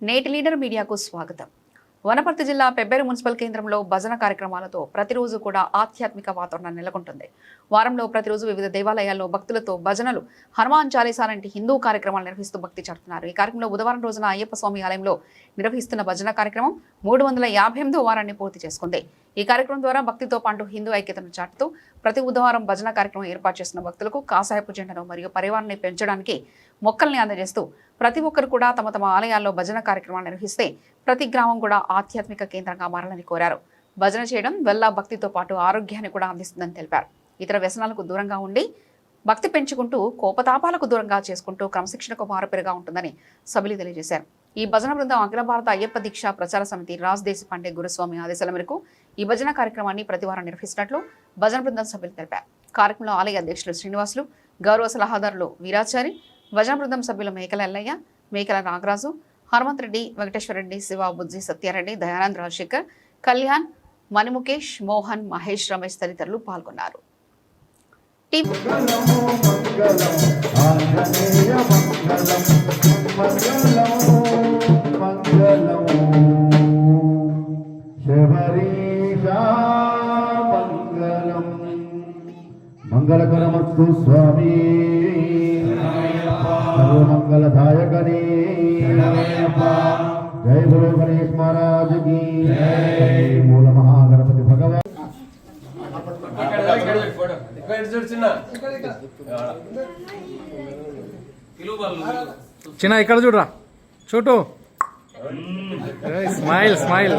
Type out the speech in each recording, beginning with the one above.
నేటి లీడర్ మీడియాకు స్వాగతం. వనపర్తి జిల్లా పెబ్బేరు మున్సిపల్ కేంద్రంలో భజన కార్యక్రమాలతో ప్రతిరోజు కూడా ఆధ్యాత్మిక వాతావరణం నెలకొంటుంది. వారంలో ప్రతిరోజు వివిధ దేవాలయాల్లో భక్తులతో భజనలు, హనుమాన్ చాలీసా లాంటి హిందూ కార్యక్రమాలు నిర్వహిస్తూ భక్తి చాటుతున్నారు. ఈ కార్యక్రమంలో బుధవారం రోజున అయ్యప్ప స్వామి ఆలయంలో నిర్వహిస్తున్న భజన కార్యక్రమం 358వ వారాన్ని పూర్తి చేసుకుంది. ఈ కార్యక్రమం ద్వారా భక్తితో పాటు హిందూ ఐక్యతను చాటుతూ ప్రతి బుధవారం భజన కార్యక్రమం ఏర్పాటు చేసిన భక్తులకు కాషాయపు జెండాను మరియు పరివారాన్ని పెంచడానికి మొక్కల్ని అందజేస్తూ ప్రతి ఒక్కరు కూడా తమ తమ ఆలయాల్లో భజన కార్యక్రమాలు నిర్వహిస్తే ప్రతి గ్రామం కూడా ఆధ్యాత్మిక కేంద్రంగా మారాలని కోరారు. భజన చేయడం వల్ల భక్తితో పాటు ఆరోగ్యాన్ని కూడా అందిస్తుందని తెలిపారు. ఇతర వ్యసనాలకు దూరంగా ఉండి భక్తి పెంచుకుంటూ కోపతాపాలకు దూరంగా చేసుకుంటూ క్రమశిక్షణకు మారుపేరుగా ఉంటుందని సభ్యులు తెలియజేశారు. ఈ భజన బృందం అఖిల భారత అయ్యప్ప దీక్ష ప్రచార సమితి రాజ్ దేశపాండే గురుస్వామి ఆదేశాల మేరకు ఈ భజన కార్యక్రమాన్ని ప్రతివారం నిర్వహిస్తున్నట్లు భజన బృందం సభ్యులు తెలిపారు. కార్యక్రమంలో ఆలయ అధ్యక్షులు శ్రీనివాసులు, గౌరవ సలహాదారులు వీరాచారి, భజన బృందం సభ్యులు మేకల ఎల్లయ్య, మేకల నాగరాజు, హనుమంత్ రెడ్డి, వెంకటేశ్వరరెడ్డి, శివ, బుజ్జి, సత్యారెడ్డి, దయానంద్, రాజశేఖర్, కళ్యాణ్, మణిముఖేష్, మోహన్, మహేష్, రమేష్ తదితరులు పాల్గొన్నారు. మంగళకరమస్తు స్వామి, మంగళదాయకనే. జై బోలో గణేష్ మహారాజ్ की జై. మూల మహాగణపతి భగవాన్. చిన్న ఇక్కడ చూడరా, చోటు స్మైల్ స్మైల్.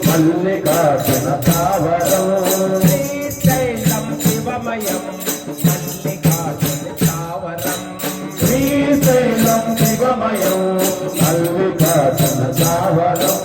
మల్లికార్జున తావరం శ్రీశైలం శివమయం మల్లికార్జున తావరం శ్రీశైలం శివమయం మల్లికార్జున తావరం